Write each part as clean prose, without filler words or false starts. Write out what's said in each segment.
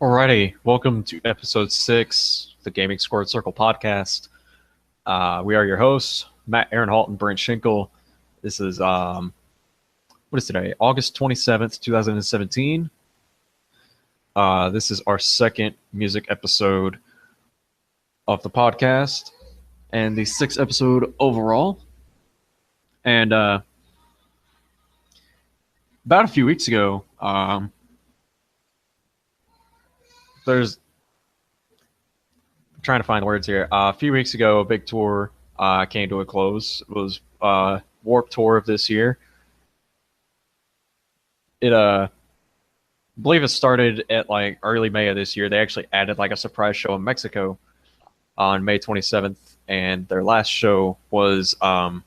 Alrighty, welcome to episode 6, the Gaming Squared Circle podcast. We are your hosts, Matt Aaron Halt and Brent Schinkel. This is what is today? August 27th, 2017. This is our second music episode of the podcast and the sixth episode overall. And about a few weeks ago, there's trying to find the words here. A few weeks ago, a big tour came to a close. It was Warp Tour of this year. I believe it started at like early May of this year. They actually added like a surprise show in Mexico on May 27th, and their last show was on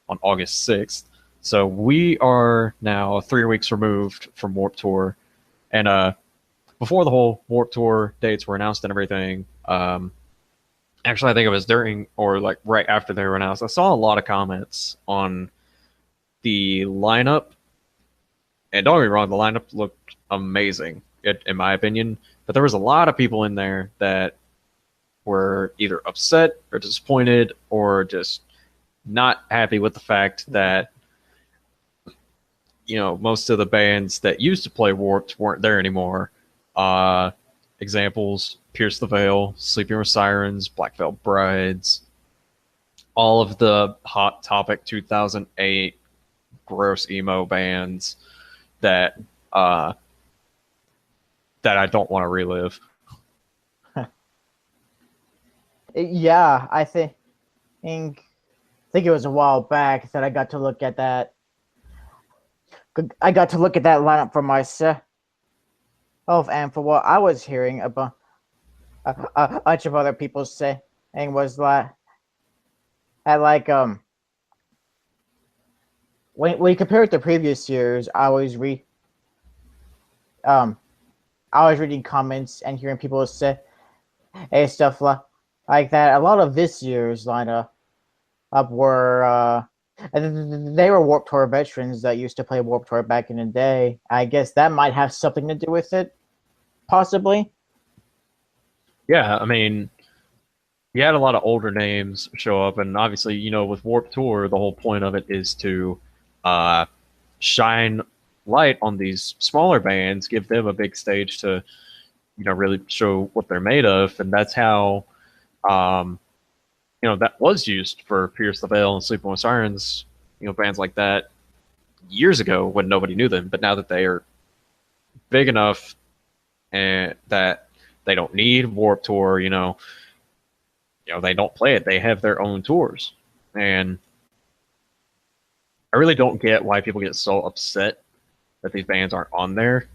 August 6th. So we are now 3 weeks removed from Warp Tour, and before the whole Warp Tour dates were announced and everything, actually, I think it was during or like right after they were announced. I saw a lot of comments on the lineup, and don't get me wrong, the lineup looked amazing, in my opinion. But there was a lot of people in there that were either upset or disappointed or just not happy with the fact that most of the bands that used to play Warped weren't there anymore. Uh, Examples: Pierce the Veil, Sleeping with Sirens, Black Veil Brides, all of the Hot Topic 2008 gross emo bands that uh, that I don't want to relive. Yeah, I think it was a while back that I got to look at that. I got to look at that lineup for myself, and for what I was hearing about a bunch of other people saying was like when you compare it to previous years, um I was reading comments and hearing people say stuff like that. A lot of this year's lineup up were they were Warped Tour veterans that used to play Warped Tour back in the day. I guess that might have something to do with it, possibly. Yeah, I mean, you had a lot of older names show up, and obviously, with Warp Tour, the whole point of it is to uh, shine light on these smaller bands, give them a big stage to, really show what they're made of, and that's how, um, that was used for Pierce the Veil and Sleeping with Sirens, bands like that years ago when nobody knew them, but now that they are big enough and that they don't need Warp Tour, they don't play it. They have their own tours, and I really don't get why people get so upset that these bands aren't on there.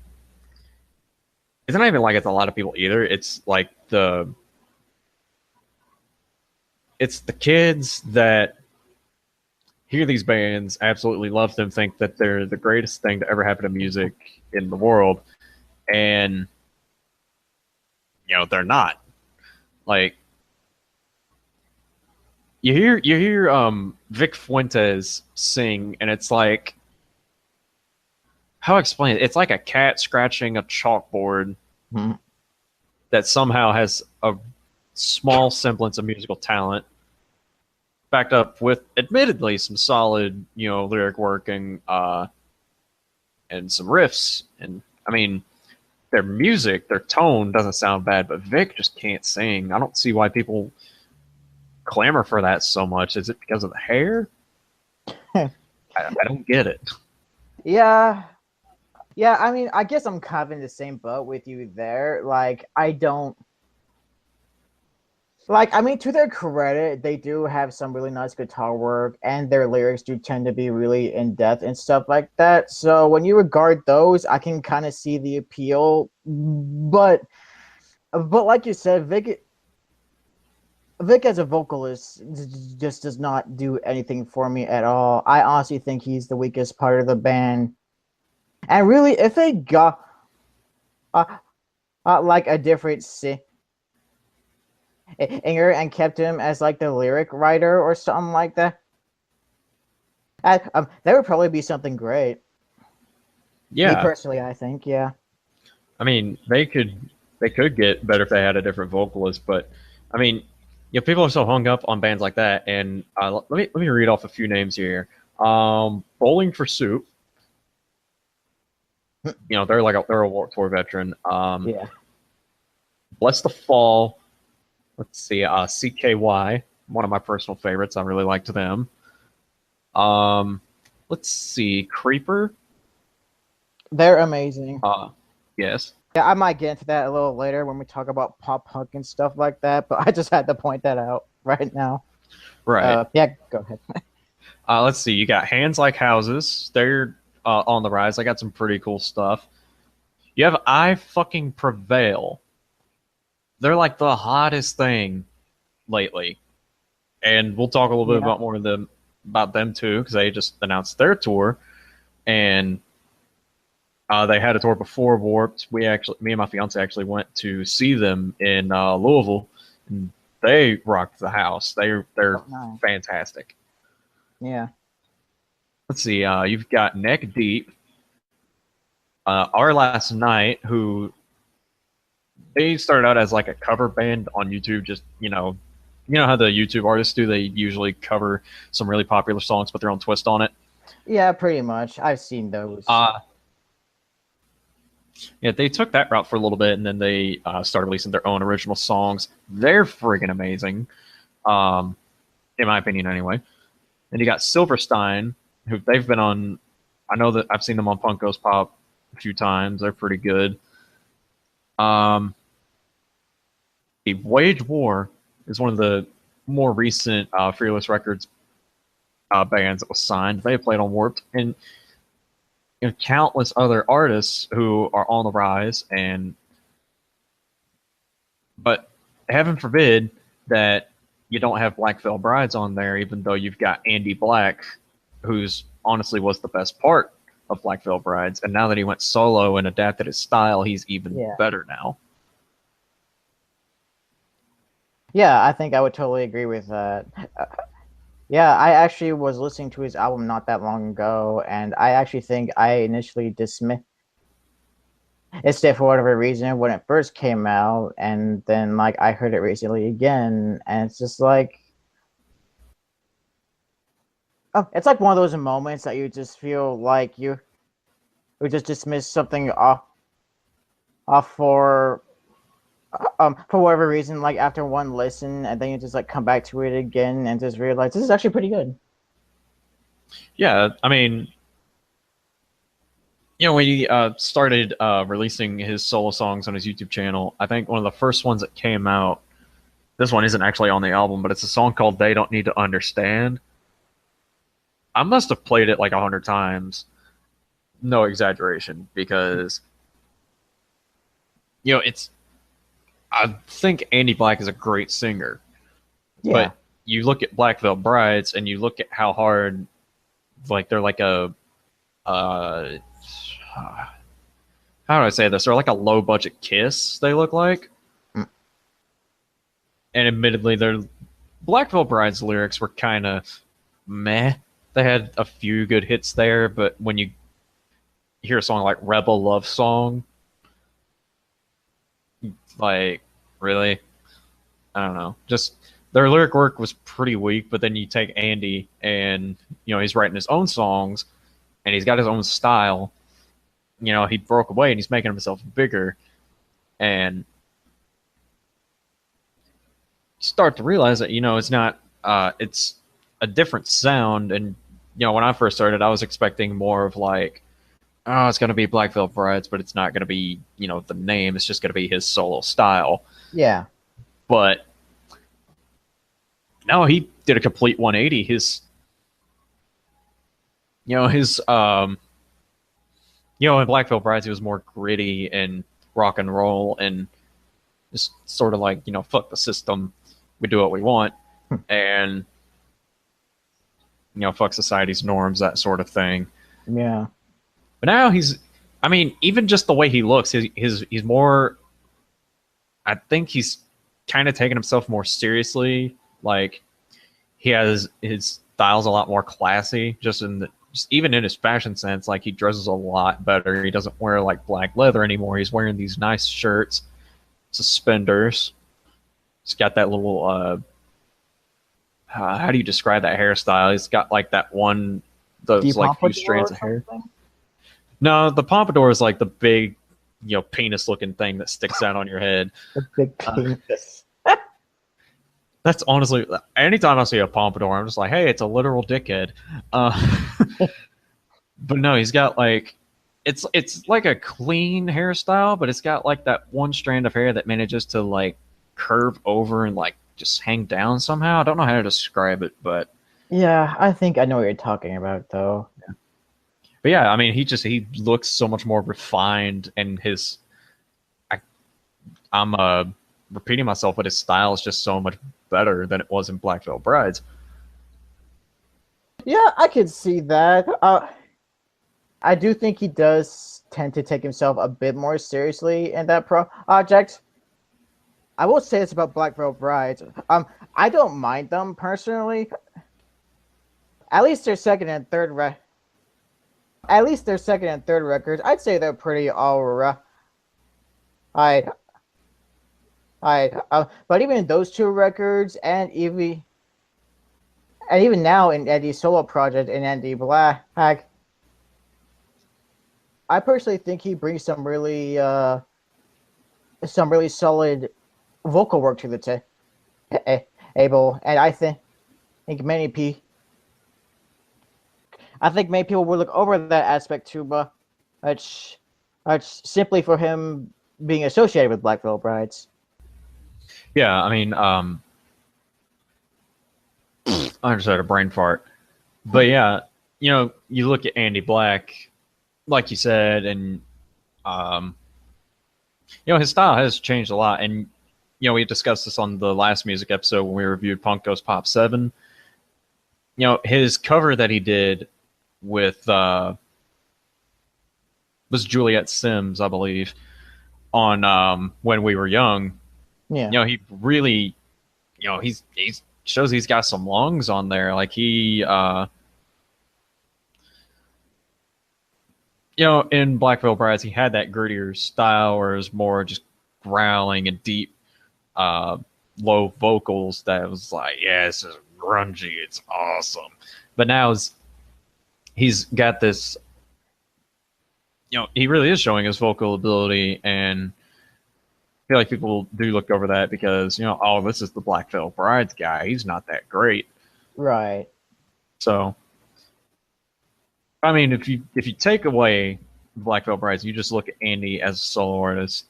It's not even like it's a lot of people either. It's like it's the kids that hear these bands, absolutely love them, think that they're the greatest thing to ever happen to music in the world, and they're not. Like, you hear Vic Fuentes sing, and it's like, how explain it? It's like a cat scratching a chalkboard Mhm. that somehow has a small semblance of musical talent, backed up with admittedly some solid, lyric work and some riffs. And I mean, their music, their tone doesn't sound bad, but Vic just can't sing. I don't see why people clamor for that so much. Is it because of the hair? I don't get it. Yeah, yeah. I mean, I guess I'm kind of in the same boat with you there. Like, I don't like. I mean, to their credit, they do have some really nice guitar work, and their lyrics do tend to be really in depth and stuff like that. So when you regard those, I can kind of see the appeal. But like you said, Vic as a vocalist just does not do anything for me at all. I honestly think he's the weakest part of the band. And really, if they got uh, like a different singer and kept him as like the lyric writer or something like that, that would probably be something great. Me Yeah, personally, I think, yeah. I mean, they could. they could get better if they had a different vocalist. But I mean, people are so hung up on bands like that. And let me read off a few names here. Bowling for Soup. They're a Warped Tour veteran. Yeah. Bless the Fall. Let's see. CKY, one of my personal favorites. I really liked them. Let's see. Creeper. They're amazing. Yes. Yeah, I might get into that a little later when we talk about pop punk and stuff like that, but I just had to point that out right now. Right. Yeah, go ahead. Let's see. You got Hands Like Houses. They're on the rise. I got some pretty cool stuff. You have I Fucking Prevail. They're like the hottest thing lately. And we'll talk a little bit about them too, because they just announced their tour. And they had a tour before Warped. Me and my fiance actually went to see them in Louisville, and they rocked the house. They're Nice. fantastic. Yeah. Let's see. You've got Neck Deep, Our Last Night, who they started out as like a cover band on YouTube. Just you know how the YouTube artists do. They usually cover some really popular songs, put their own twist on it. Yeah, pretty much. I've seen those. Yeah, they took that route for a little bit, and then they started releasing their own original songs. They're friggin' amazing, in my opinion, anyway. And you got Silverstein, who they've been on. I know that I've seen them on Punk Goes Pop a few times. They're pretty good. The Wage War is one of the more recent Fearless Records bands that was signed. They played on Warped, and countless other artists who are on the rise. But heaven forbid that you don't have Black Veil Brides on there, even though you've got Andy Black, who's honestly was the best part of Black Veil Brides. And now that he went solo and adapted his style, he's even better now. Yeah, I think I would totally agree with that. Yeah, I actually was listening to his album not that long ago, and I actually think I initially dismissed it for whatever reason when it first came out, and then like I heard it recently again, and it's just like, it's like one of those moments that you just feel like you just dismiss something off for whatever reason, like after one listen, and then you just like come back to it again and just realize this is actually pretty good. Yeah, I mean, when he started releasing his solo songs on his YouTube channel, I think one of the first ones that came out, this one isn't actually on the album, but it's a song called They Don't Need to Understand. I must have played it like 100 times. No exaggeration, because I think Andy Black is a great singer. Yeah. But you look at Black Veil Brides and you look at how hard, like they're like a how do I say this? They're like a low budget Kiss, they look like. And admittedly, their Black Veil Brides lyrics were kind of meh. They had a few good hits there, but when you hear a song like Rebel Love Song, like, really? I don't know. Just their lyric work was pretty weak, but then you take Andy and, he's writing his own songs and he's got his own style. He broke away and he's making himself bigger, and start to realize that, it's not, it's a different sound. And, when I first started, I was expecting more of like, oh, it's going to be Black Veil Brides, but it's not going to be, the name. It's just going to be his solo style. Yeah. But no, he did a complete 180. In Black Veil Brides, he was more gritty and rock and roll and just sort of like, fuck the system. We do what we want. And, fuck society's norms, that sort of thing. Yeah. But now even just the way he looks, he's more, I think he's kind of taking himself more seriously. Like, his style's a lot more classy, just even in his fashion sense. Like, he dresses a lot better. He doesn't wear like black leather anymore. He's wearing these nice shirts, suspenders. He's got that little how do you describe that hairstyle? He's got like that one, those Deep like few Pompadour strands or of hair. something? No, the pompadour is like the big, penis looking thing that sticks out on your head. The big Uh, penis. that's honestly, anytime I see a pompadour, I'm just like, hey, it's a literal dickhead. Uh, but no, he's got like, it's like a clean hairstyle, but it's got like that one strand of hair that manages to like curve over and like just hang down somehow. I don't know how to describe it, Yeah, I think I know what you're talking about, though. but yeah, I mean, he looks so much more refined, and his I, I'm repeating myself, but his style is just so much better than it was in Black Veil Brides. Yeah, I could see that. I do think he does tend to take himself a bit more seriously in that project. I will say this about Black Veil Brides. I don't mind them personally. At least their second and third at least their second and third records, I'd say they're pretty alright. I, but even in those two records, and even now in Eddie's solo project in Andy Black, I personally think he brings some really solid vocal work to the table, and think many people. I think many people will look over that aspect too, but it's simply for him being associated with Black Veil Brides. Yeah, I mean, I just had a brain fart, but yeah, you look at Andy Black, like you said, and um, his style has changed a lot, and we discussed this on the last music episode when we reviewed Punk Goes Pop 7. His cover that he did with was Juliet Sims, I believe, on When We Were Young. Yeah. He really, he's shows he's got some lungs on there. Like he in Black Veil Brides, he had that grittier style where it was more just growling and deep low vocals that was like, yeah, this is grungy, it's awesome. But now he's got this, he really is showing his vocal ability, and I feel like people do look over that because, oh, this is the Black Veil Brides guy. He's not that great. Right. So, I mean, if you take away Black Veil Brides, you just look at Andy as a solo artist,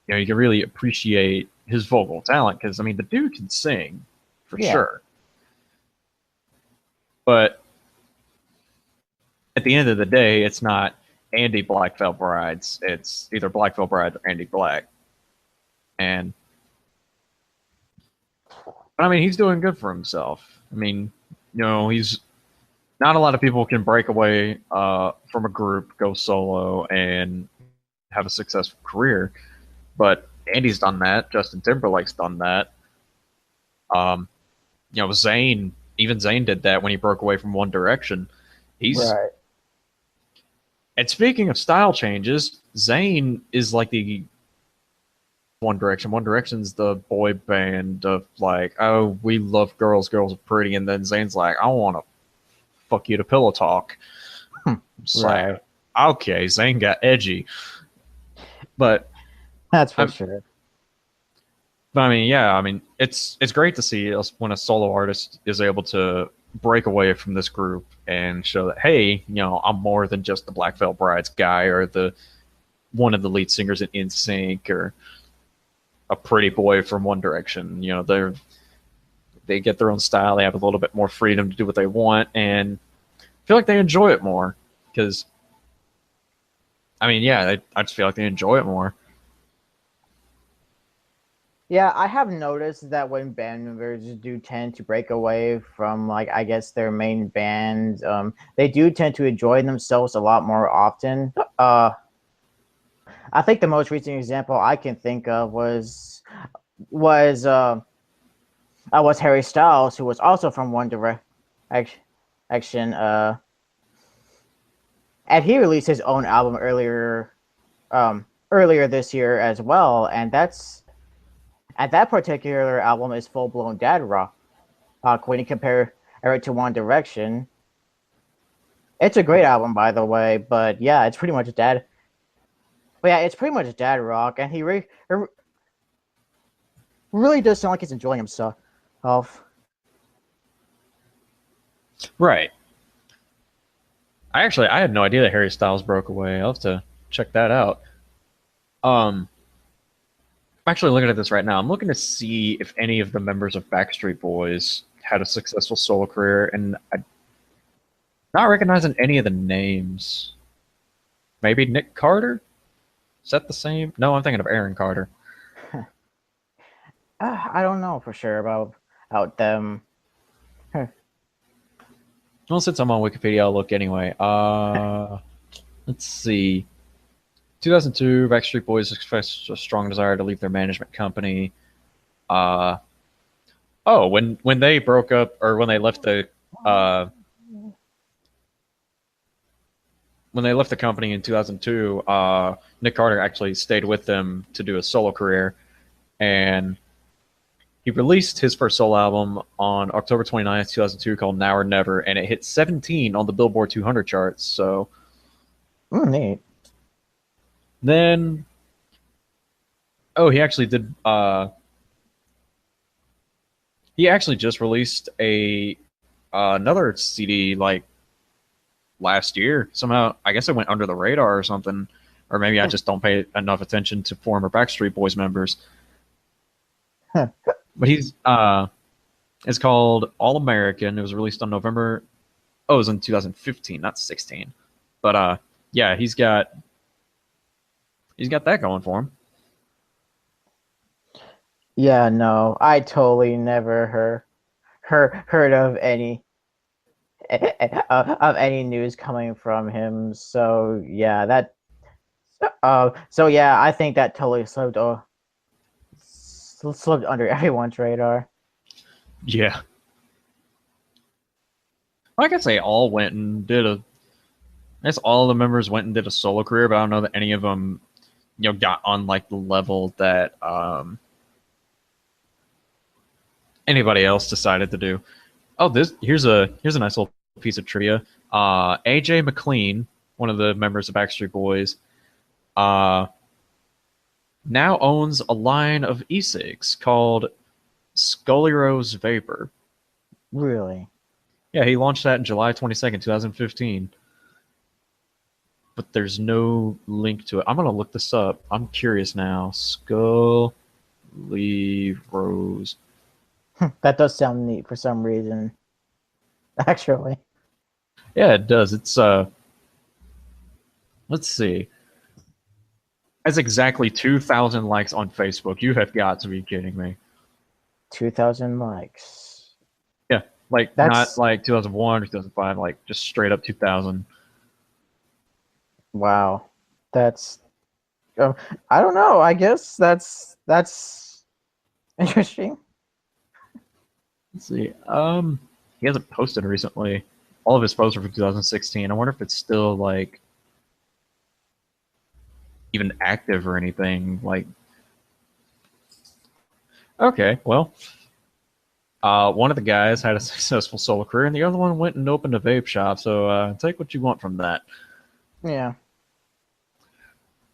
you can really appreciate his vocal talent because, I mean, the dude can sing for sure. But at the end of the day, it's not Andy Black Veil Brides. It's either Black Veil Bride or Andy Black. And I mean, he's doing good for himself. I mean, he's not a lot of people can break away from a group, go solo, and have a successful career. But Andy's done that. Justin Timberlake's done that. Zayn, even Zayn did that when he broke away from One Direction. He's right. And speaking of style changes, Zayn is like the One Direction. One Direction's the boy band of like, oh, we love girls, girls are pretty, and then Zayn's like, I want to fuck you to pillow talk. It's Right. like, okay, Zayn got edgy, but That's for sure. But I mean, yeah, I mean, it's great to see us when a solo artist is able to break away from this group and show that, hey, I'm more than just the Black Veil Brides guy or the one of the lead singers in NSYNC or a pretty boy from One Direction. They get their own style. They have a little bit more freedom to do what they want, and I feel like they enjoy it more because, I mean, yeah, I just feel like they enjoy it more. Yeah, I have noticed that when band members do tend to break away from, like, I guess their main band, they do tend to enjoy themselves a lot more often. I think the most recent example I can think of was Harry Styles, who was also from One Direction. And he released his own album earlier this year as well, and And that particular album is full blown dad rock. When you compare it to One Direction, it's a great album, by the way. But yeah, it's pretty much dad. But yeah, it's pretty much dad rock, and he really does sound like he's enjoying himself. Right. I had no idea that Harry Styles broke away. I'll have to check that out. I'm actually looking at this right now. I'm looking to see if any of the members of Backstreet Boys had a successful solo career, and I'm not recognizing any of the names. Maybe Nick Carter? Is that the same? No, I'm thinking of Aaron Carter. I don't know for sure about them. Well, since I'm on Wikipedia, I'll look anyway. Let's see. 2002, Backstreet Boys expressed a strong desire to leave their management company. When they broke up, or when they left the company in 2002, Nick Carter actually stayed with them to do a solo career, and he released his first solo album on October 29th, 2002, called Now or Never, and it hit 17 on the Billboard 200 charts. So, Neat. Then, he actually did. He actually just released another CD like last year. Somehow, I guess it went under the radar or something, or maybe I just don't pay enough attention to former Backstreet Boys members. But it's called All American. It was released on November. Oh, it was in 2015, not 16. But yeah, he's got that going for him. Yeah, no, I totally never heard of any news coming from him. So yeah, I think that totally slipped under everyone's radar. Yeah. I guess they all went and did I guess all the members went and did a solo career, but I don't know that any of them, got on like the level that anybody else decided to do. Oh, here's a nice little piece of trivia. AJ McLean, one of the members of Backstreet Boys, now owns a line of e-cigs called Scully Rose Vapor. Really? Yeah, he launched that in July 22nd, 2015. But there's no link to it. I'm going to look this up. I'm curious now. Scully Rose. That does sound neat for some reason. Actually. Yeah, it does. It's let's see. That's exactly 2,000 likes on Facebook. You have got to be kidding me. 2,000 likes. Yeah, like not like 2001 or 2005, like just straight up 2,000. Wow, that's. I don't know. I guess that's interesting. Let's see. He hasn't posted recently. All of his posts are from 2016. I wonder if it's still like even active or anything. Like, okay, well, one of the guys had a successful solo career, and the other one went and opened a vape shop. So take what you want from that. Yeah.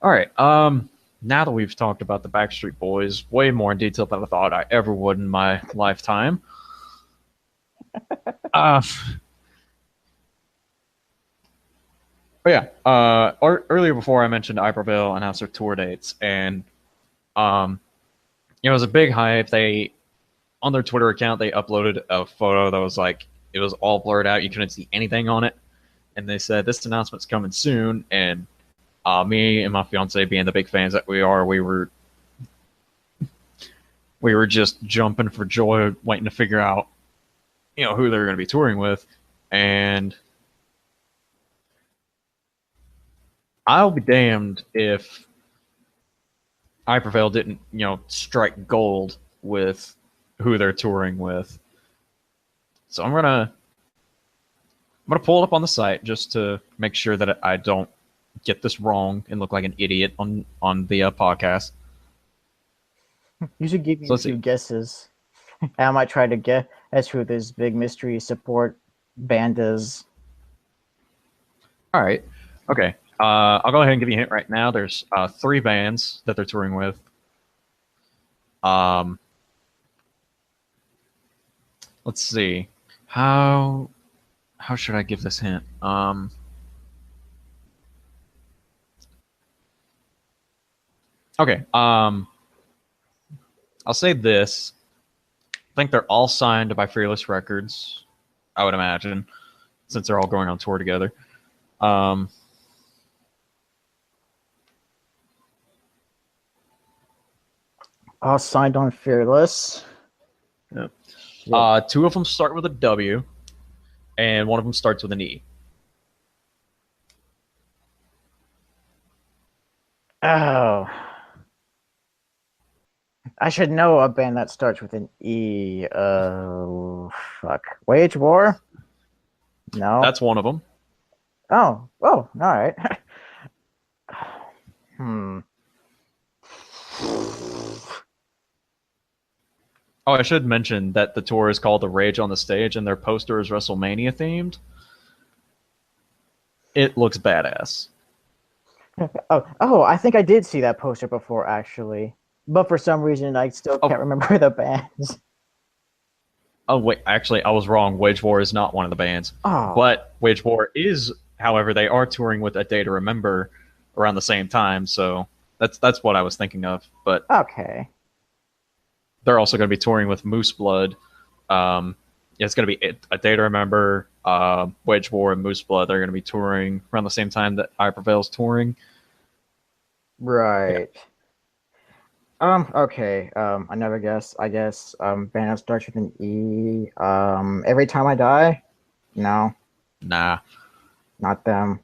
All right. Now that we've talked about the Backstreet Boys way more in detail than I thought I ever would in my lifetime. But yeah, earlier before I mentioned Iberville announced their tour dates, and it was a big hype. They on their Twitter account they uploaded a photo that was like it was all blurred out. You couldn't see anything on it, and they said this announcement's coming soon. And me and my fiance, being the big fans that we are, we were just jumping for joy, waiting to figure out who they were going to be touring with, and I'll be damned if Iberville didn't, strike gold with who they're touring with. So I'm gonna pull it up on the site just to make sure that I don't get this wrong and look like an idiot on the podcast. You should give me So a let's few see. guesses. I might try to guess who this big mystery support band is. All right. Okay. I'll go ahead and give you a hint right now. There's three bands that they're touring with. Um, let's see. How how should I give this hint? Okay. I'll say this. I think they're all signed by Fearless Records. I would imagine, since they're all going on tour together. Um, All signed on Fearless. yeah. Shit. Two of them start with a W, and one of them starts with an E. Oh, I should know a band that starts with an E. Fuck. Wage War? No. That's one of them. Oh, all right. Hmm. Oh, I should mention that the tour is called The Rage on the Stage, and their poster is WrestleMania themed. It looks badass. Oh, I think I did see that poster before, actually. But for some reason, I still Oh, can't remember the bands. oh wait, actually, I was wrong. Wage War is not one of the bands, Oh, but Wage War is. However, they are touring with A Day to Remember around the same time, so that's what I was thinking of. But okay. they're also going to be touring with Moose Blood. Yeah, it's going to be A Day to Remember, Wage War, and Moose Blood. They're going to be touring around the same time that I Prevail's touring. Yeah, Right. Okay. Another guess, I guess. Band that starts with an E. Every Time I Die? No, nah. not them.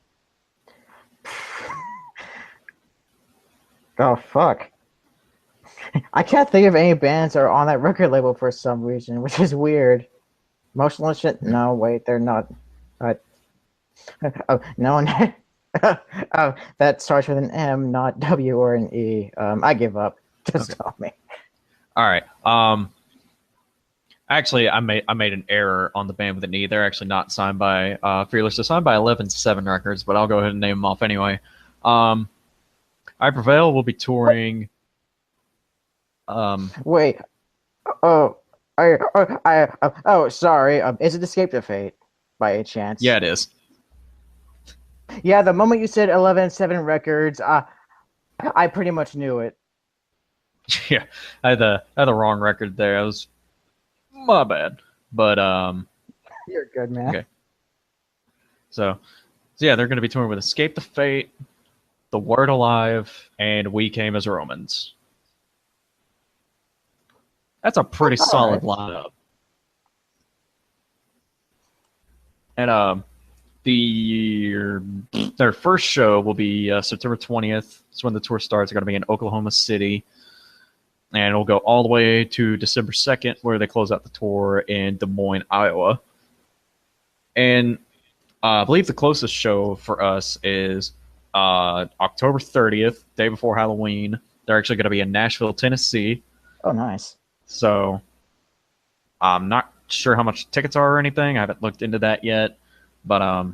Oh, fuck. I can't think of any bands that are on that record label for some reason, which is weird. Motionless shit? No, wait, they're not. Uh, oh, no, that starts with an M, not W or an E. I give up. Just Okay. tell me. All right. Actually, I made an error on the band with an E. They're actually not signed by Fearless. They're signed by 11-7 Records, but I'll go ahead and name them off anyway. Um, I Prevail will be touring. Um, Wait. Oh, sorry. Is it Escape to Fate by a chance? yeah, it is. Yeah, the moment you said 11-7 Records, I pretty much knew it. Yeah, I had the wrong record there. I was my bad. But You're good, man. okay. So yeah, they're going to be touring with Escape the Fate, The Word Alive, and We Came as Romans. That's a pretty All solid right. lineup. And the their first show will be September 20th. That's when the tour starts. They're going to be in Oklahoma City, and it'll go all the way to December 2nd, where they close out the tour in Des Moines, Iowa. And I believe the closest show for us is October 30th, day before Halloween. They're actually going to be in Nashville, Tennessee. Oh, nice. So I'm not sure how much tickets are or anything. I haven't looked into that yet. But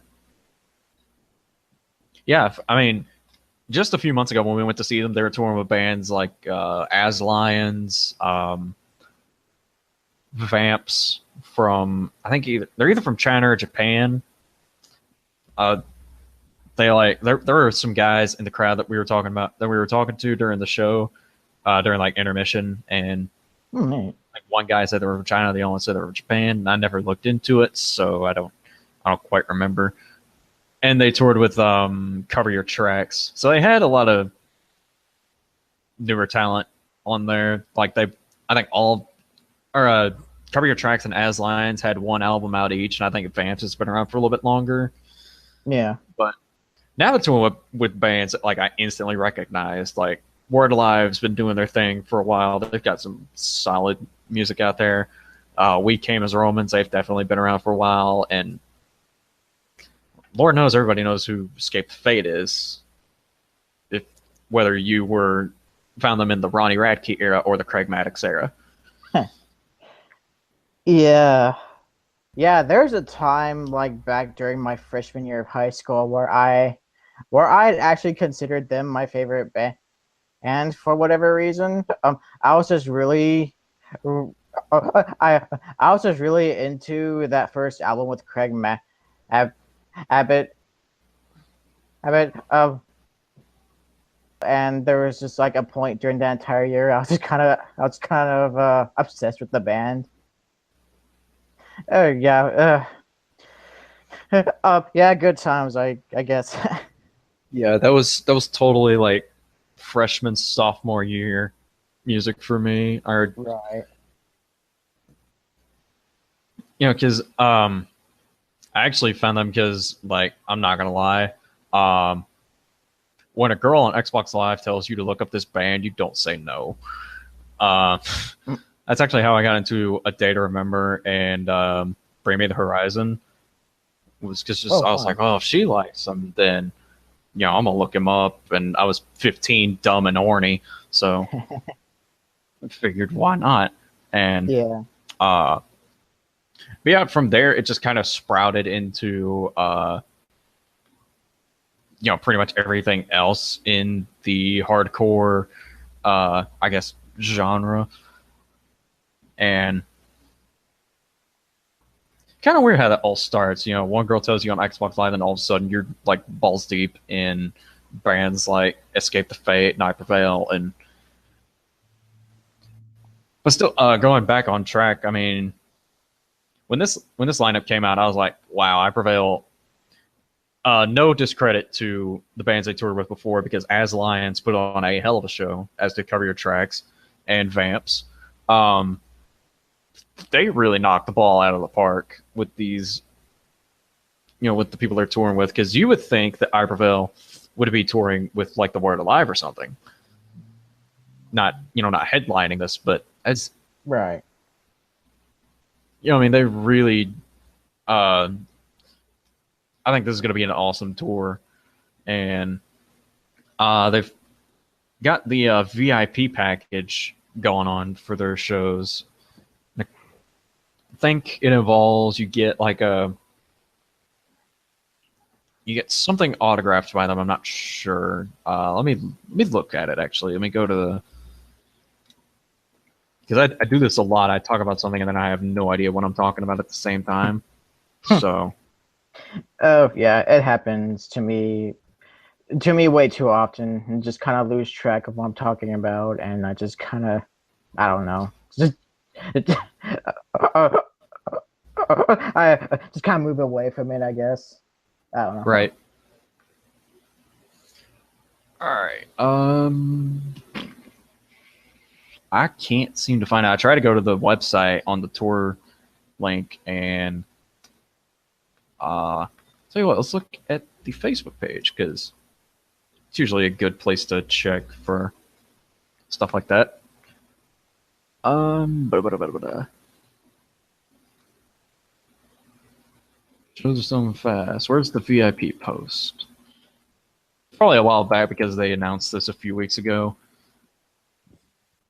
yeah, I mean, just a few months ago when we went to see them, they were touring with bands like As Lions, Vamps from I think they're either from China or Japan. Uh, there were some guys in the crowd that we were talking to during the show, during like intermission, and Neat. like one guy said they were from China, the other one said they were from Japan. And I never looked into it, so I don't quite remember. And they toured with Cover Your Tracks, so they had a lot of newer talent on there. Like I think all or Cover Your Tracks and As Lions had one album out each, and I think Vamps has been around for a little bit longer. Yeah. But now it's with bands that like I instantly recognized. Like Word Alive's been doing their thing for a while. They've got some solid music out there. We Came as Romans. They've definitely been around for a while, and Lord knows everybody knows who Escape the Fate is. If whether you were found them in the Ronnie Radke era or the Craig Maddox era. Yeah. Yeah, there's a time like back during my freshman year of high school where I actually considered them my favorite band, and for whatever reason, I was just really I I was just really into that first album with Ab- Abbott Abbott, and there was just like a point during that entire year I was kind of obsessed with the band. Oh yeah, yeah, good times, I guess. Yeah, that was totally like freshman sophomore year music for me. Or Right. because I actually found them because, like, I'm not gonna lie, um, when a girl on Xbox Live tells you to look up this band, you don't say no. Uh, Mm. that's actually how I got into A Day to Remember and Bring Me the Horizon. Was because just Oh I was like, wow. oh, if she likes them, then I'm gonna look him up. And I was 15, dumb and horny, so I figured why not. And Yeah. uh, but yeah, from there it just kind of sprouted into pretty much everything else in the hardcore, I guess, genre. And kind of weird how that all starts. One girl tells you on Xbox Live, and all of a sudden you're like balls deep in bands like Escape the Fate, Night Prevail, and but still, going back on track. I mean, when this lineup came out, I was like, wow, I Prevail. No discredit to the bands they toured with before, because As Lions put on a hell of a show, as did Cover Your Tracks and Vamps. Um, they really knocked the ball out of the park with these, with the people they're touring with. Because you would think that I Prevail would be touring with like the Word Alive or something, not headlining this, but as Right. I mean, they really. Uh, I think this is going to be an awesome tour, and they've got the VIP package going on for their shows. I think it involves you get something autographed by them. I'm not sure. Let me look at it actually. Let me go to the because I do this a lot. I talk about something and then I have no idea what I'm talking about at the same time. So Oh yeah, it happens to me way too often, and just kind of lose track of what I'm talking about, and I just kind of I don't know, just I just kind of move away from it, I guess. I don't know. right. All right. I can't seem to find out. I try to go to the website on the tour link and tell you what, let's look at the Facebook page because it's usually a good place to check for stuff like that. Shows are selling fast. Where's the VIP post? Probably a while back because they announced this a few weeks ago.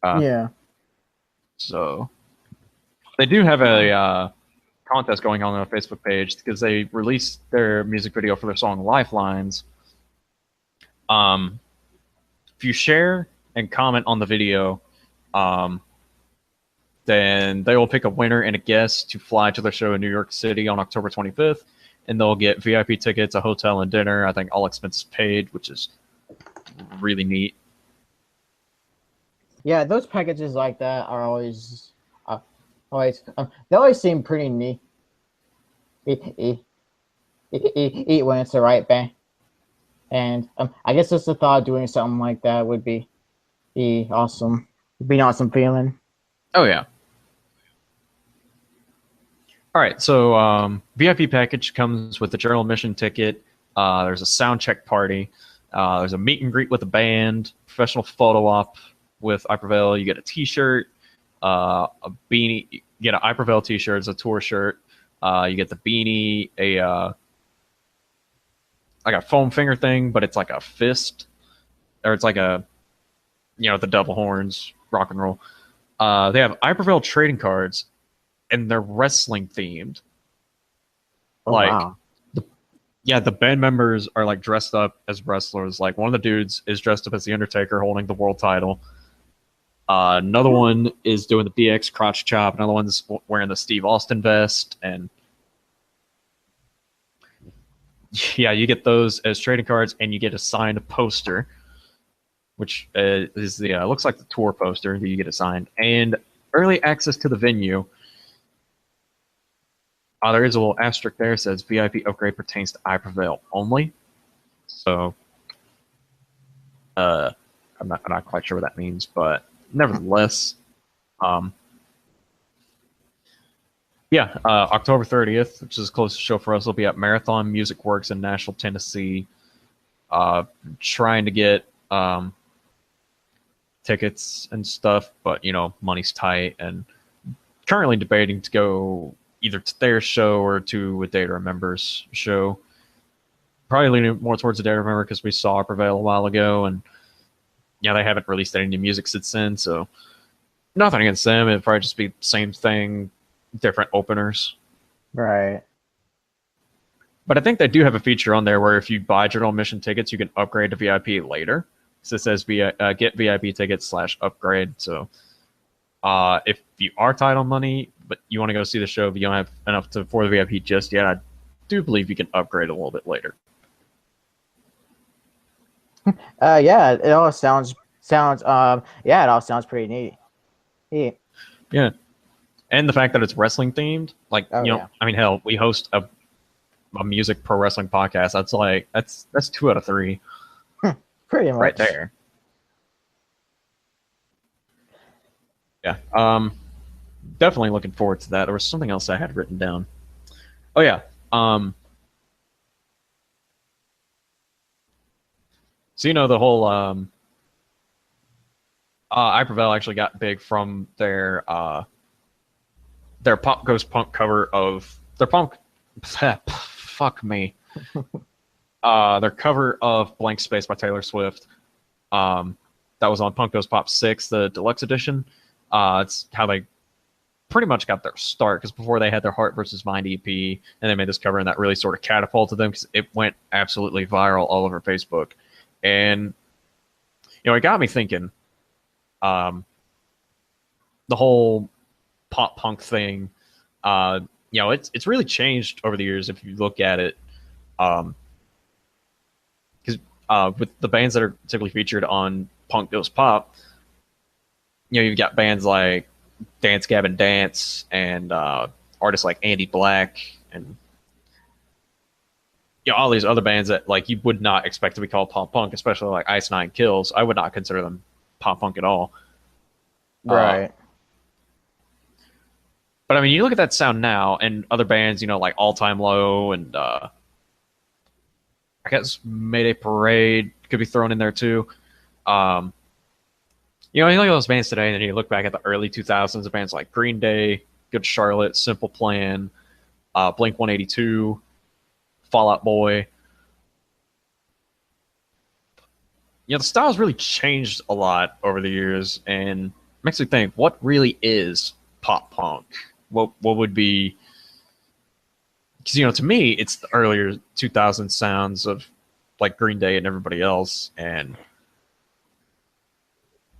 Uh, Yeah. so they do have a contest going on their Facebook page because they released their music video for their song Lifelines. If you share and comment on the video, um, then they will pick a winner and a guest to fly to their show in New York City on October 25th, and they'll get VIP tickets, a hotel, and dinner. I think all expenses paid, which is really neat. Yeah, those packages like that are they always seem pretty neat. Eat when it's the right band, and I guess just the thought of doing something like that would be awesome. It'd be an awesome feeling. Oh yeah. All right, so VIP package comes with a general admission ticket. There's a sound check party. There's a meet and greet with the band, professional photo op with I Prevail. You get a T-shirt, a beanie. You get an I Prevail T-shirt, it's a tour shirt. You get the beanie, like a foam finger thing, but it's like a fist, or it's like a the devil horns, rock and roll. They have Iberville trading cards, and they're wrestling themed. Oh Like, wow. the band members are like dressed up as wrestlers. Like one of the dudes is dressed up as the Undertaker, holding the world title. Another one is doing the DX crotch chop. Another one's wearing the Steve Austin vest, and yeah, you get those as trading cards, and you get a signed poster, which is the looks like the tour poster that you get assigned, and early access to the venue. There is a little asterisk there. It says VIP upgrade pertains to iPrevail only. So, I'm not quite sure what that means, but nevertheless, um, yeah, October 30th, which is the closest show for us, will be at Marathon Music Works in Nashville, Tennessee. Trying to get tickets and stuff, but money's tight, and currently debating to go either to their show or to a Day to Remember's show. Probably leaning more towards the Day to Remember because we saw Prevail a while ago, and they haven't released any new music since then, so nothing against them. It'd probably just be same thing, different openers. Right. But I think they do have a feature on there where if you buy general admission tickets, you can upgrade to VIP later. So it says get VIP tickets /upgrade. So if you are tight on money, but you want to go see the show, but you don't have enough for the VIP just yet, I do believe you can upgrade a little bit later. Yeah, it all sounds yeah, it all sounds pretty neat. Yeah. And the fact that it's wrestling themed, like, Yeah. I mean, hell, we host a music pro wrestling podcast. That's 2 out of 3. Pretty much. Right there. Yeah. Definitely looking forward to that. There was something else I had written down. Oh yeah. So the whole iPrevail actually got big from their Pop Goes Punk cover of their punk. Fuck me. Their cover of Blank Space by Taylor Swift. That was on Punk Goes Pop 6, the deluxe edition. It's how they pretty much got their start, because before they had their Heart versus Mind EP, and they made this cover, and that really sort of catapulted them because it went absolutely viral all over Facebook. And it got me thinking. The whole pop punk thing, it's really changed over the years if you look at it. Because with the bands that are typically featured on Punk Goes Pop, you've got bands like Dance Gavin Dance and artists like Andy Black and all these other bands that like you would not expect to be called pop punk, especially like Ice Nine Kills. I would not consider them pop punk at all. Right. But I mean, you look at that sound now, and other bands, like All Time Low and I guess Mayday Parade could be thrown in there too. You look at those bands today, and then you look back at the early 2000s of bands like Green Day, Good Charlotte, Simple Plan, Blink 182, Fall Out Boy. The style's really changed a lot over the years, and makes me think, what really is pop punk? What would be? Because to me, it's the earlier 2000 sounds of like Green Day and everybody else, and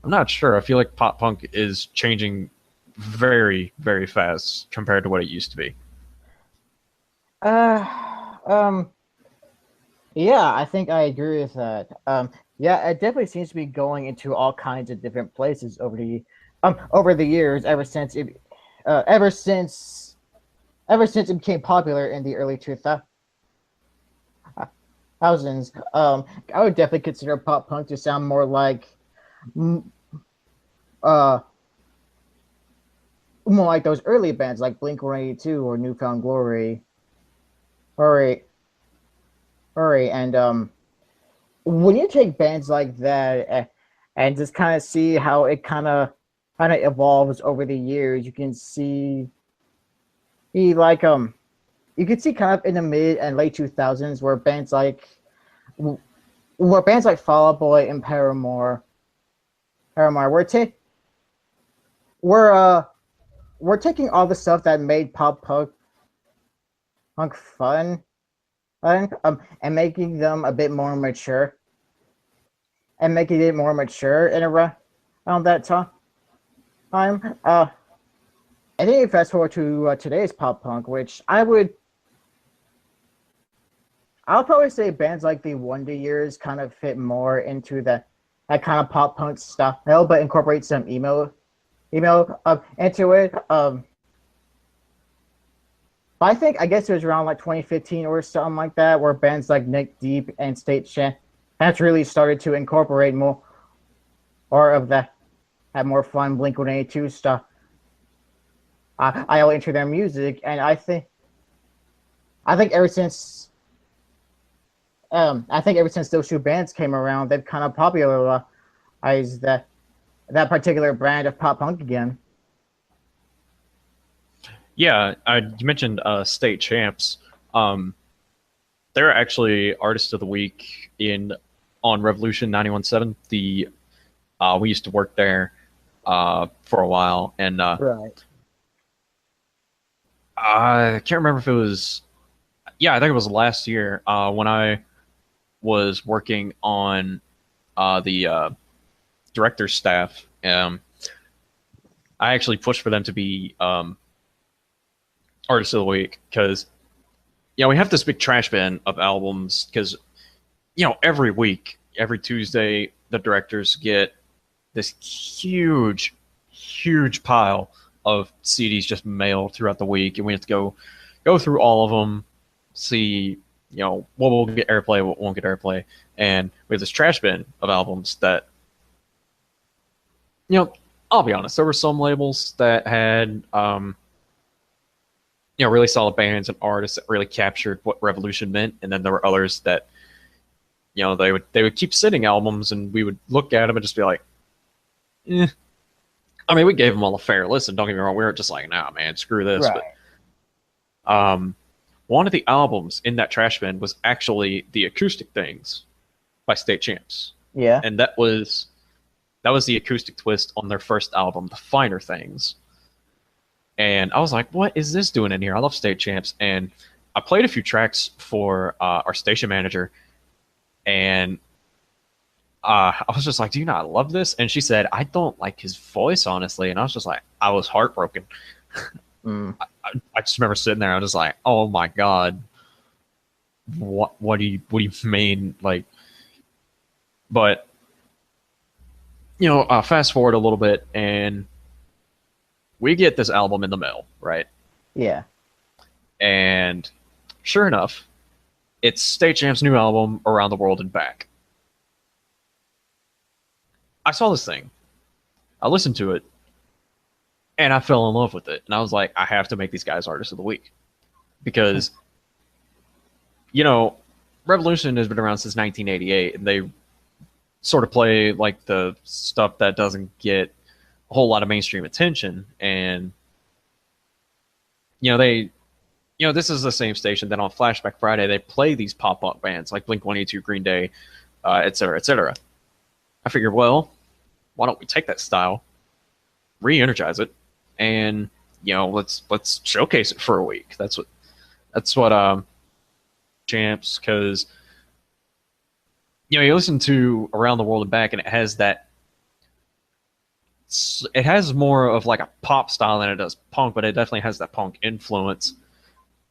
I'm not sure. I feel like pop punk is changing very, very fast compared to what it used to be. Yeah, I think I agree with that. Yeah, it definitely seems to be going into all kinds of different places over the years, ever since it became popular in the early 2000s. I would definitely consider pop punk to sound more like more like those early bands like Blink-182 or New Found Glory. And when you take bands like that and just kind of see how it kind of evolves over the years, you can see you can see kind of in the mid and late 2000s where bands like Fall Out Boy and Paramore Paramore. We're we're taking all the stuff that made punk fun, and making them a bit more mature, and making it more mature in around that time. I think fast forward to today's pop punk, which I'll probably say bands like the Wonder Years kind of fit more into that kind of pop punk style, but incorporate some email into it. But I guess it was around like 2015 or something like that, where bands like Nick Deep and State Champ that's really started to incorporate more of that, have more fun Blink 182 stuff. I into their music, and I think ever since I think ever since those two bands came around, they've kind of popularized that particular brand of pop punk again. Yeah, you mentioned state champs. Um, they're actually artist of the week in on Revolution 91.7. The We used to work there for a while, and Right. I can't remember if it was. Yeah, I think it was last year when I was working on the director's staff. I actually pushed for them to be artist of the week because we have this big trash bin of albums because every week, every Tuesday, the directors get this huge pile of CDs just mailed throughout the week, and we have to go through all of them, see what will get airplay, what won't get airplay, and we have this trash bin of albums that I'll be honest, there were some labels that had really solid bands and artists that really captured what Revolution meant, and then there were others that they would keep sitting albums, and we would look at them and just be like, eh. I mean, we gave them all a fair listen. Don't get me wrong, we weren't just like, nah, man, screw this. Right. But one of the albums in that trash bin was actually the Acoustic Things by State Champs, Yeah. and that was the acoustic twist on their first album, The Finer Things. And I was like, what is this doing in here? I love State Champs. And I played a few tracks for our station manager. And I was just like, do you not love this? And she said, I don't like his voice, honestly. And I was just like, I was heartbroken. Mm. I just remember sitting there. I was just like, oh my God. What do you mean? Like, but fast forward a little bit, and we get this album in the mail, right? Yeah. And sure enough, it's State Champ's new album, Around the World and Back. I saw this thing, I listened to it, and I fell in love with it. And I was like, I have to make these guys artists of the week. Because, Revolution has been around since 1988, and they sort of play like the stuff that doesn't get a whole lot of mainstream attention. And this is the same station that on Flashback Friday they play these pop-up bands like Blink-182, Green Day, etc., etc. I figured, well, why don't we take that style, re-energize it, and let's showcase it for a week. That's what Champs, because you listen to Around the World and Back, and it has more of like a pop style than it does punk, but it definitely has that punk influence.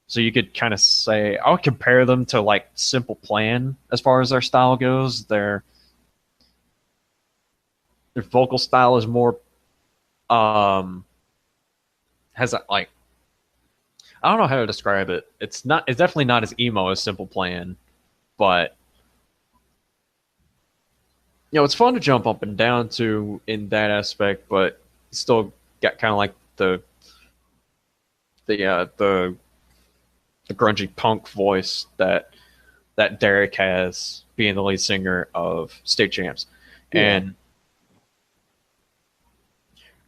So you could kind of say, I would compare them to like Simple Plan as far as their style goes. Their vocal style is more has that, like, I don't know how to describe it. It's definitely not as emo as Simple Plan, but it's fun to jump up and down to in that aspect, but still got kind of like the grungy punk voice that Derek has, being the lead singer of State Champs. Yeah.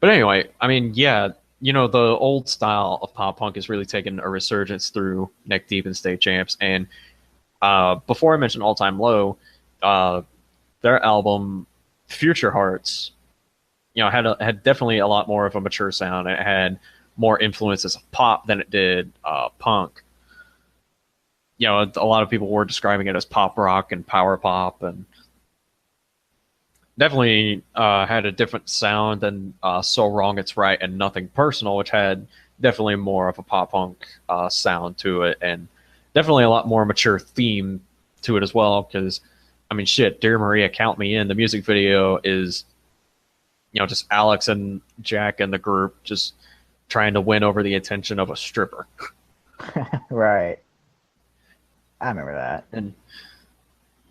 But anyway, I mean, yeah, the old style of pop punk has really taken a resurgence through Neck Deep and State Champs. And before I mentioned All Time Low, their album Future Hearts had definitely a lot more of a mature sound. It had more influences of pop than it did punk. A lot of people were describing it as pop rock and power pop, and definitely had a different sound than So Wrong It's Right and Nothing Personal, which had definitely more of a pop punk sound to it, and definitely a lot more mature theme to it as well. Because, I mean, shit, Dear Maria, Count Me In. The music video is, just Alex and Jack and the group just trying to win over the attention of a stripper. Right. I remember that. And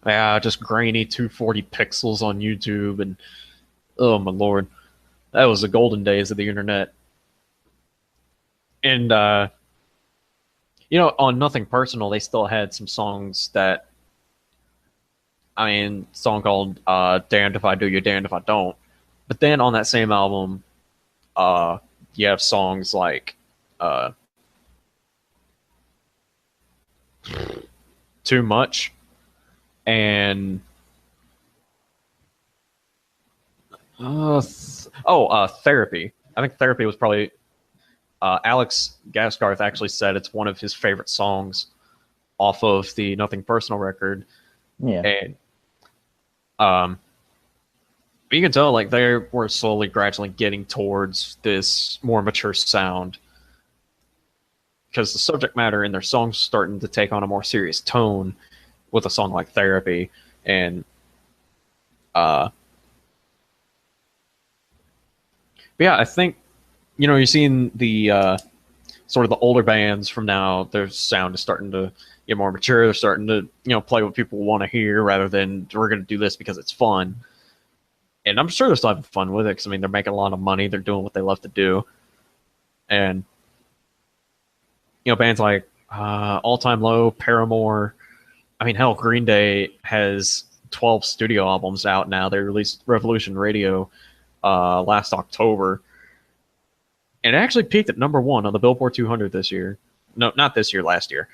yeah, just grainy 240 pixels on YouTube, and oh my lord, that was the golden days of the internet. And on Nothing Personal, they still had some songs that, I mean, song called "Damned If I Do, You're Damned If I Don't." But then on that same album, you have songs like "Too Much" and "Therapy." I think "Therapy" was probably Alex Gaskarth actually said it's one of his favorite songs off of the Nothing Personal record. Yeah. And you can tell like they were slowly, gradually getting towards this more mature sound, because the subject matter in their songs starting to take on a more serious tone with a song like "Therapy." And but yeah, I think you're seeing the sort of the older bands from now, their sound is starting to get more mature. They're starting to play what people want to hear rather than we're going to do this because it's fun. And I'm sure they're still having fun with it, because I mean they're making a lot of money. They're doing what they love to do. And bands like All Time Low, Paramore. I mean, hell, Green Day has 12 studio albums out now. They released Revolution Radio last October, and it actually peaked at #1 on the Billboard 200 this year. No, not this year, last year.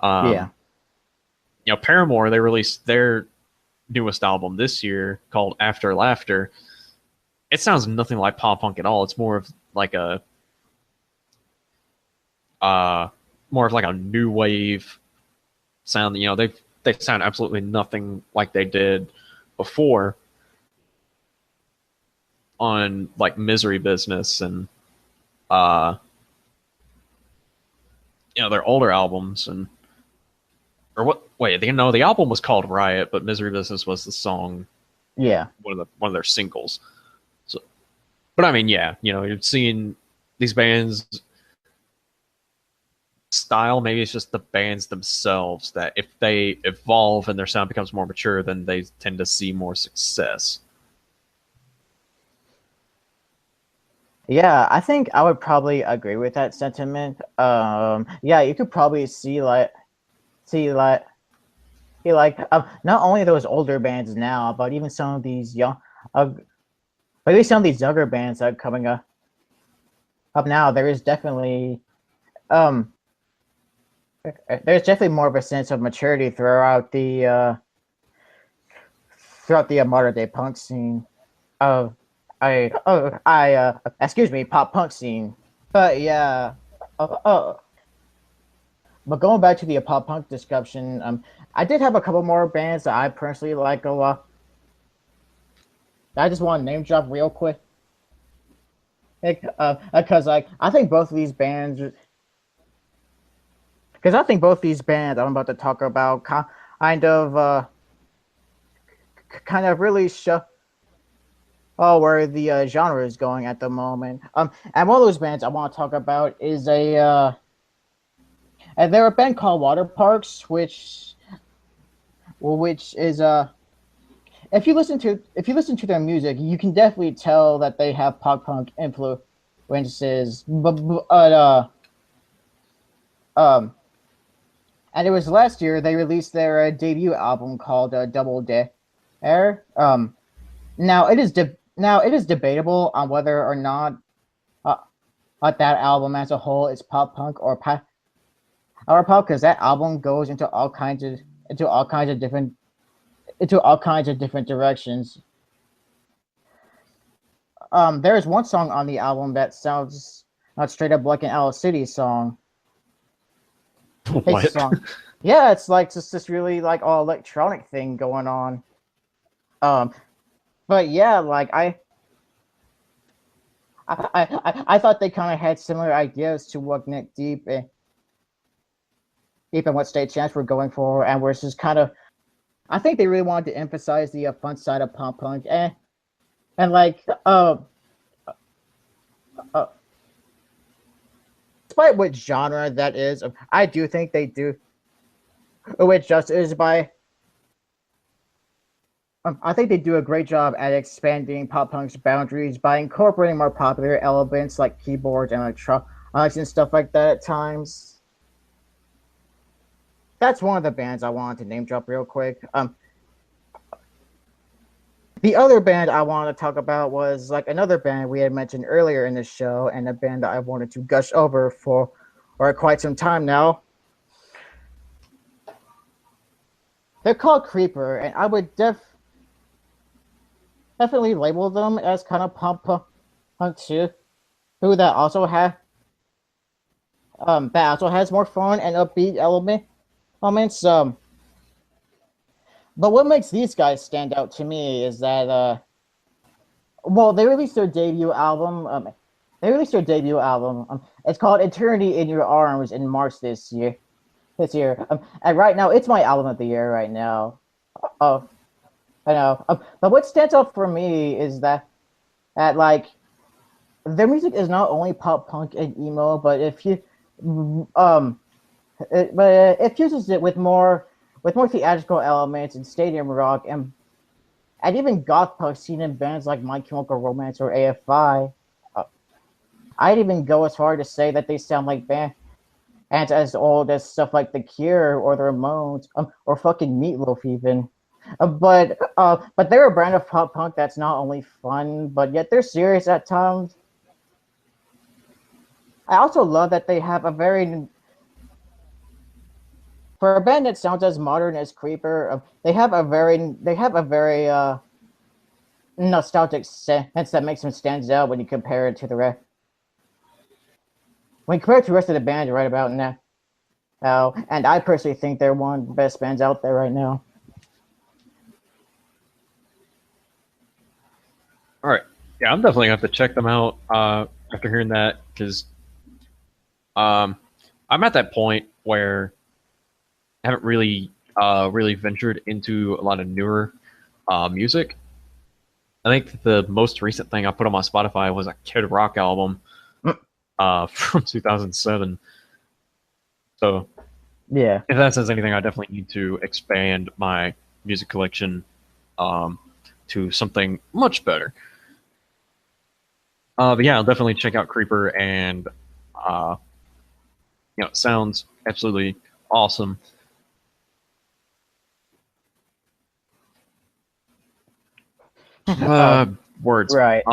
Yeah. Paramore, they released their newest album this year called After Laughter. It sounds nothing like pop punk at all. It's more of like a new wave sound. They sound absolutely nothing like they did before on like Misery Business and their older albums. And or what? Wait, the album was called Riot, but Misery Business was the song. Yeah. One of their singles. So, but I mean, yeah, you're seeing these bands style. Maybe it's just the bands themselves that if they evolve and their sound becomes more mature, then they tend to see more success. Yeah, I think I would probably agree with that sentiment. Yeah, you could probably see not only those older bands now, but even some of these maybe some of these younger bands that are coming up now. There's definitely more of a sense of maturity throughout the modern day punk scene. Excuse me, pop punk scene. But yeah, but going back to the pop punk discussion, I did have a couple more bands that I personally like a lot. I just want to name drop real quick, because I think both of these bands, I'm about to talk about kind of really show where the genre is going at the moment. And one of those bands I want to talk about is they're a band called Water Parks, which is if you listen to their music, you can definitely tell that they have pop punk influences. And it was last year they released their debut album called Double Dare. Now it is debatable on whether or not that album as a whole is pop punk or pop, because that album goes into all kinds of different directions. there's one song on the album that sounds not straight up like an Alice City song. It's a What? song. Yeah, it's like just this really like all electronic thing going on. Um, but yeah, like I thought they kind of had similar ideas to what Nick Deep and what State Champs were going for, and were just kind of. I think they really wanted to emphasize the fun side of pop punk, and like uh, despite what genre that is, I do think they do it justice by. I think they do a great job at expanding pop punk's boundaries by incorporating more popular elements like keyboards and electronics and stuff like that at times. That's one of the bands I wanted to name drop real quick. The other band I wanted to talk about was like another band we had mentioned earlier in the show, and a band that I wanted to gush over for quite some time now. They're called Creeper, and I would definitely label them as kind of punk too. Who that also has more fun and upbeat elements. But what makes these guys stand out to me is that well, they released their debut album. It's called Eternity in Your Arms in March this year. And right now, it's my album of the year right now. Oh, I know. But what stands out for me is that like their music is not only pop punk and emo, but it fuses it with more theatrical elements and stadium rock and even goth punk seen in bands like My Chemical Romance or AFI. I'd even go as far to say that they sound like bands as old as stuff like The Cure or the Ramones, or fucking Meatloaf even. But they're a brand of pop punk that's not only fun, but yet they're serious at times. I also love that they have a very for a band that sounds as modern as Creeper, they have a very nostalgic sense that makes them stand out when you compare it to the rest. When compared to the rest of the band right about now, and I personally think they're one of the best bands out there right now. All right. Yeah, I'm definitely gonna have to check them out after hearing that because I'm at that point where I haven't really ventured into a lot of newer music. I think the most recent thing I put on my Spotify was a Kid Rock album from 2007. So Yeah. if that says anything, I definitely need to expand my music collection to something much better. But yeah, I'll definitely check out Creeper, and it sounds absolutely awesome. Words. Right.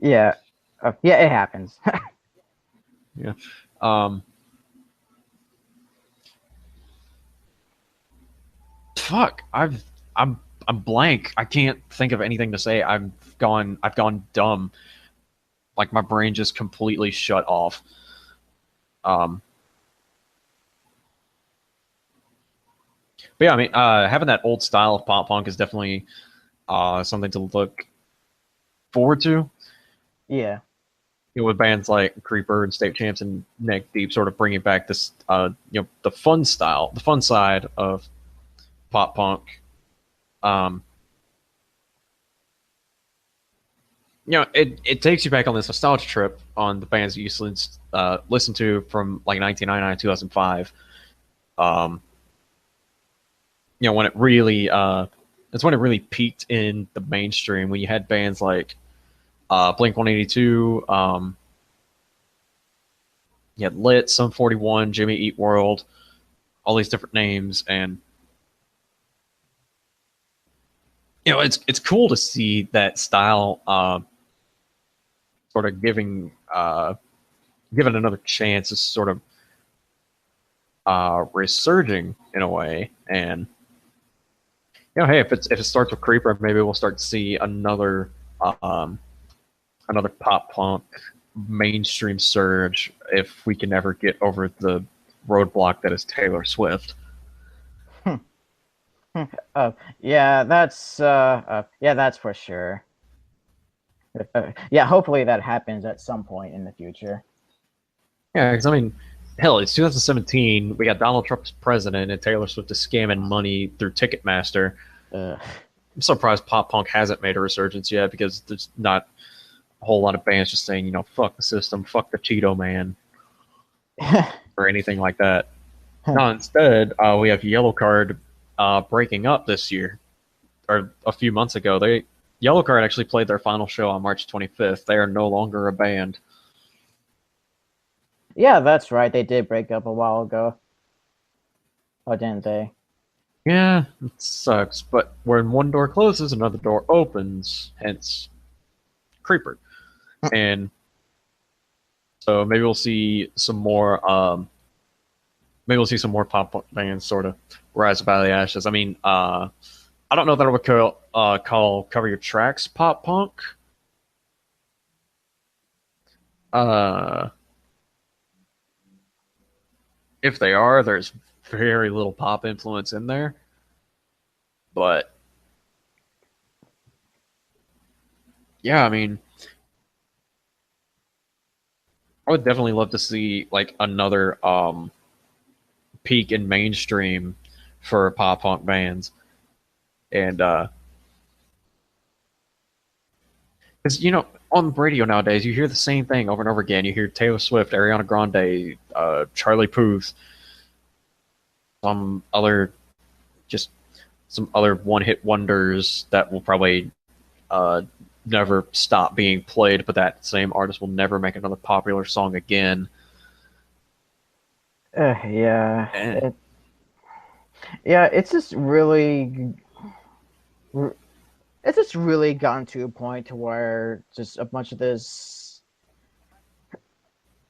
Yeah. Yeah, it happens. Yeah. Um, fuck. I'm blank. I can't think of anything to say. I've gone dumb. Like my brain just completely shut off. Um, but yeah, I mean, having that old style of pop punk is definitely something to look forward to. Yeah. With bands like Creeper and State Champs and Neck Deep, sort of bringing back this, the fun style, the fun side of pop punk. Um, it takes you back on this nostalgia trip on the bands you used to listen to from like 1999, 2005. When it really, it's when it really peaked in the mainstream, when you had bands like Blink 182, you had Lit, Sum 41, Jimmy Eat World, all these different names, and it's cool to see that style sort of given another chance, is sort of resurging in a way. And hey, if it starts with Creeper, maybe we'll start to see another um, another pop punk mainstream surge if we can ever get over the roadblock that is Taylor Swift. uh, yeah, that's for sure. Yeah, hopefully that happens at some point in the future. Yeah, because I mean, hell, it's 2017. We got Donald Trump as president, and Taylor Swift is scamming money through Ticketmaster. Uh, I'm surprised pop punk hasn't made a resurgence yet because there's not a whole lot of bands just saying, fuck the system, fuck the Cheeto Man, or anything like that. No, instead, we have Yellow Card breaking up this year, or a few months ago. Yellow Card actually played their final show on March 25th. They are no longer a band. yeah, that's right. They did break up a while ago. Oh, didn't they? Yeah, it sucks, but when one door closes, another door opens, hence Creeper. And so maybe we'll see some more pop punk bands sort of rise up out of the ashes. I mean, I don't know that I would call Cover Your Tracks pop punk. Uh, if they are, there's very little pop influence in there. But yeah, I mean, I would definitely love to see like another peak in mainstream for pop punk bands. And because on the radio nowadays, you hear the same thing over and over again. You hear Taylor Swift, Ariana Grande, Charlie Puth, some other just some other one-hit wonders that will probably uh, never stop being played, but that same artist will never make another popular song again. Yeah, And yeah. It's just really gotten to a point to where just a bunch of this.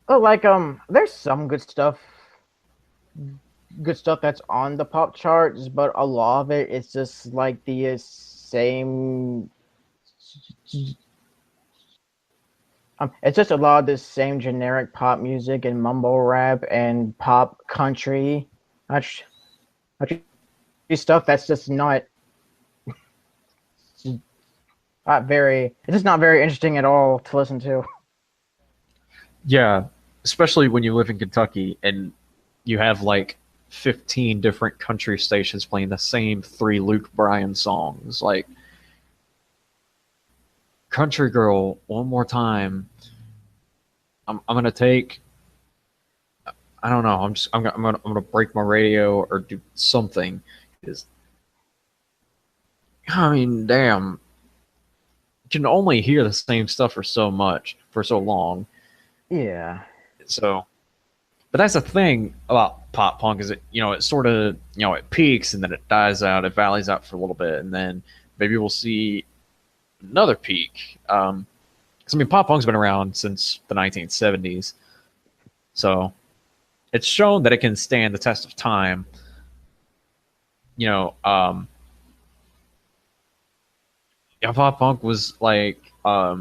Oh, like there's some good stuff that's on the pop charts, but a lot of it is just like the same. It's just a lot of the same generic pop music and mumble rap and pop country, much, much stuff that's just not very. It's just not very interesting at all to listen to. yeah, especially when you live in Kentucky and you have like 15 different country stations playing the same three Luke Bryan songs. Like, Country Girl, one more time. I'm gonna take. I don't know. I'm gonna break my radio or do something. Because I mean, damn, you can only hear the same stuff for so long. Yeah, So, but that's the thing about pop punk is it sort of it peaks and then it dies out, it valleys out for a little bit, and then maybe we'll see another peak. Because I mean, pop punk's been around since the 1970s, so it's shown that it can stand the test of time. You know, yeah, pop punk was like a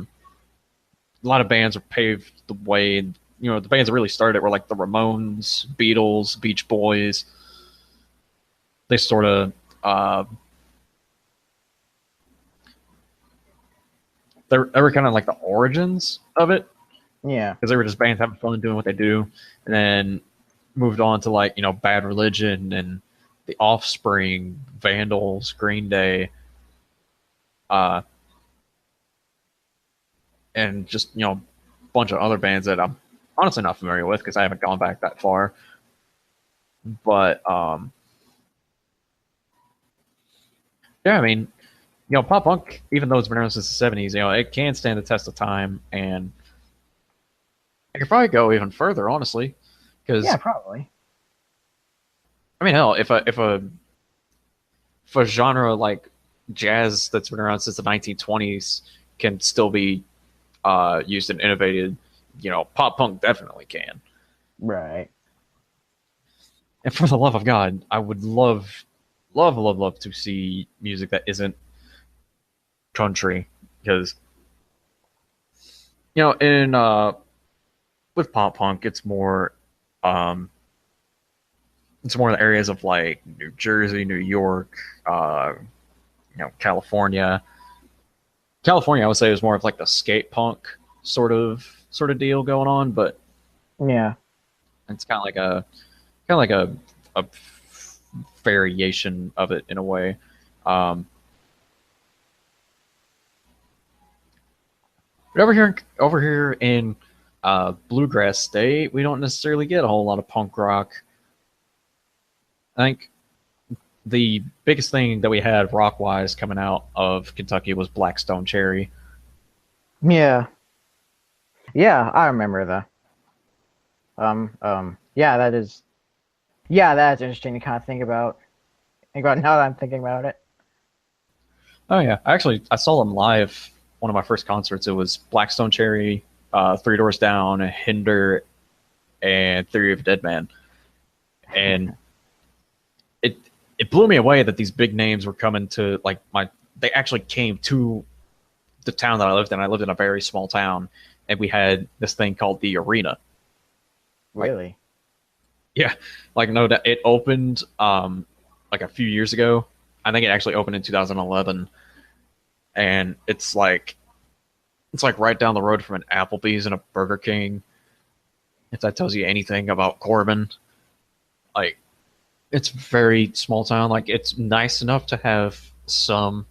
lot of bands were paved the way. The bands that really started it were like the Ramones, Beatles, Beach Boys. They sort of they were kind of like the origins of it yeah, because they were just bands having fun doing what they do, and then moved on to like Bad Religion and the Offspring, Vandals, Green Day, uh, and just a bunch of other bands that I'm honestly not familiar with because I haven't gone back that far. But yeah, I mean, pop punk, even though it's been around since the '70s, it can stand the test of time, and it could probably go even further, honestly. Because yeah, probably. I mean, hell, if a genre like jazz that's been around since the 1920s can still be used and innovated, pop punk definitely can. Right. And for the love of God, I would love, love, love, love to see music that isn't country because In with pop punk, um, it's more in the areas of like New Jersey, New York, uh, California. California, I would say, is more of like the skate punk sort of deal going on, but Yeah. it's kind of like a variation of it in a way. Um, but over here in Bluegrass State, we don't necessarily get a whole lot of punk rock. I think the biggest thing that we had rock wise coming out of Kentucky was Blackstone Cherry. Yeah. Yeah, I remember that. Yeah, that is. Yeah, that's interesting to kind of think about. Think about now that I'm thinking about it. Oh yeah, I saw them live. One of my first concerts. It was Blackstone Cherry, Three Doors Down, Hinder, and Theory of a Dead Man, and it it blew me away that these big names were coming to like my. They actually came to the town that I lived in. I lived in a very small town, and we had this thing called the Arena. Like, Really? yeah, like no, that it opened like a few years ago. I think it actually opened in 2011, and it's like right down the road from an Applebee's and a Burger King. If that tells you anything about Corbin, like it's very small town. Like it's nice enough to have some,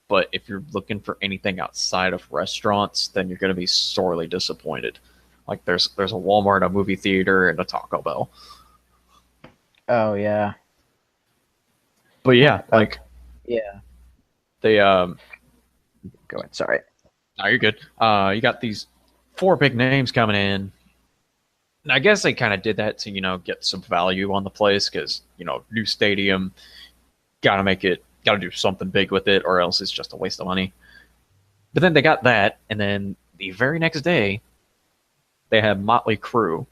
but if you're looking for anything outside of restaurants, then you're going to be sorely disappointed. Like there's a Walmart, a movie theater, and a Taco Bell. Oh yeah. But yeah, Uh, like yeah. they Go ahead. Sorry. no, you're good. You got these four big names coming in. And I guess they kind of did that to get some value on the place because new stadium, got to do something big with it, or else it's just a waste of money. But then they got that, and then the very next day they had Motley Crue, and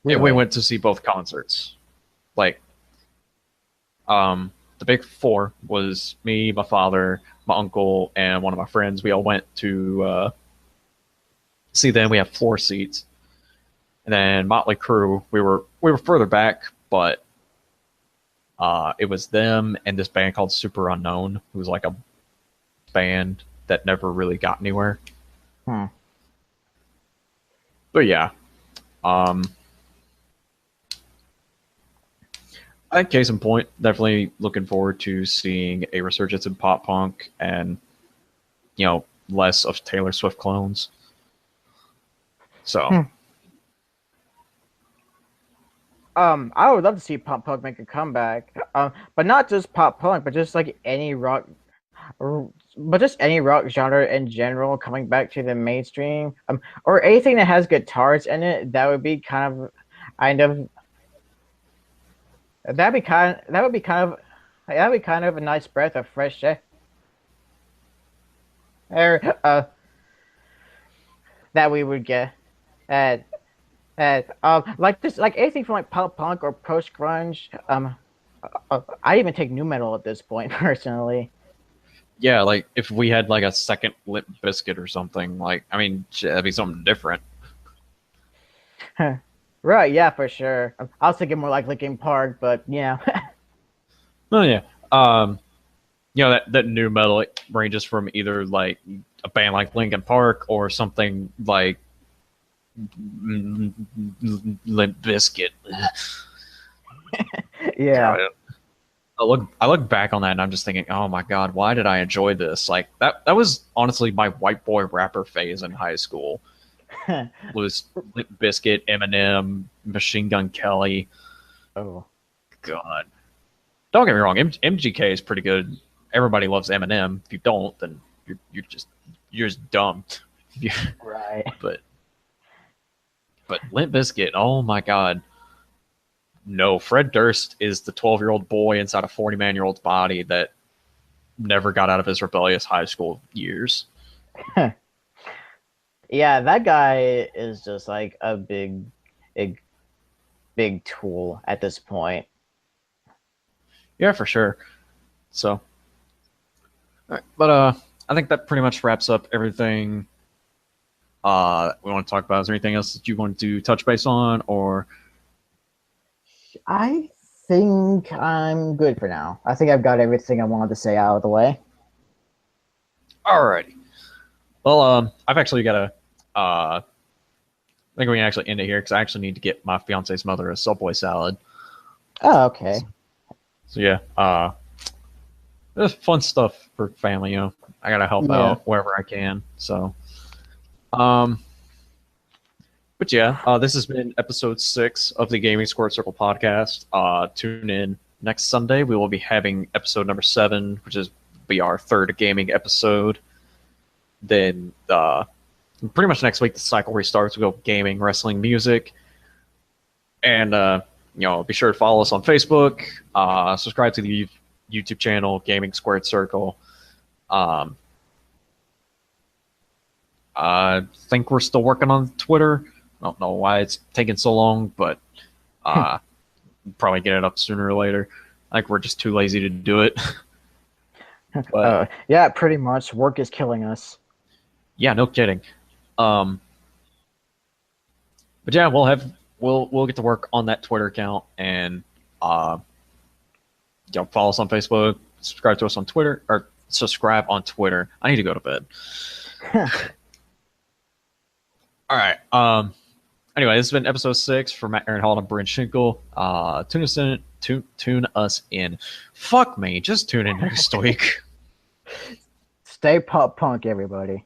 we Really? went to see both concerts. Like, the big four was me, my father, my uncle, and one of my friends. We all went to see them. We have floor seats, and then Motley Crue. We were further back, but it was them and this band called Super Unknown, who was like a band that never really got anywhere. Hmm. But yeah, um, I think case in point, definitely looking forward to seeing a resurgence in pop punk and less of Taylor Swift clones. So Hmm. I would love to see pop punk make a comeback. But not just pop punk, but just like any rock, but just any rock genre in general coming back to the mainstream. Or anything that has guitars in it. That would be kind of, that would be kind of a nice breath of fresh air. That we would get. Uh, like this, like anything from like pop punk or post grunge. I even take new metal at this point personally. yeah, like if we had like a second Limp Biscuit or something, like I mean, shit, that'd be something different. Right? Yeah, for sure. I was thinking more like Linkin Park, but yeah. Oh yeah, um, that new metal it ranges from either like a band like Linkin Park or something like Limp Bizkit. Yeah. God, I look back on that and I'm just thinking, oh my god, why did I enjoy this? Like that was honestly my white boy rapper phase in high school. Was Limp Bizkit, Eminem, Machine Gun Kelly. Oh. God, don't get me wrong, MGK is pretty good. Everybody loves Eminem. If you don't, then you're just dumb. Right. but but Limp Bizkit, oh my god, no. Fred Durst is the 12-year-old boy inside a 40-man-year-old's body that never got out of his rebellious high school years. Yeah, that guy is just like a big, big tool at this point. Yeah, for sure. So, all right. But I I think that pretty much wraps up everything we want to talk about. Is there anything else that you want to touch base on, or I think I'm good for now. I think I've got everything I wanted to say out of the way. alrighty? Well, I've actually got to. I think we can actually end it here because I actually need to get my fiance's mother a Subway salad. Oh, okay. So yeah, there's fun stuff for family. You know, I gotta help Yeah. out wherever I can. So, um, but yeah, this has been episode 6 of the Gaming Squared Circle podcast. Tune in next Sunday. We will be having episode number 7, which is be our third gaming episode. Then, pretty much next week the cycle restarts. We go gaming, wrestling, music, and be sure to follow us on Facebook. Subscribe to the YouTube channel Gaming Squared Circle. I think we're still working on Twitter. I don't know why it's taking so long, but probably get it up sooner or later. I think we're just too lazy to do it. But Yeah, pretty much. Work is killing us. yeah, no kidding. But yeah, we'll get to work on that Twitter account and follow us on Facebook, subscribe to us on Twitter, or subscribe on Twitter. I need to go to bed. All right. Anyway, this has been episode 6 for Matt Aaron Hall and Bryn Schinkel. Tune us in. Fuck me. Just tune in next week. Stay pop punk, everybody.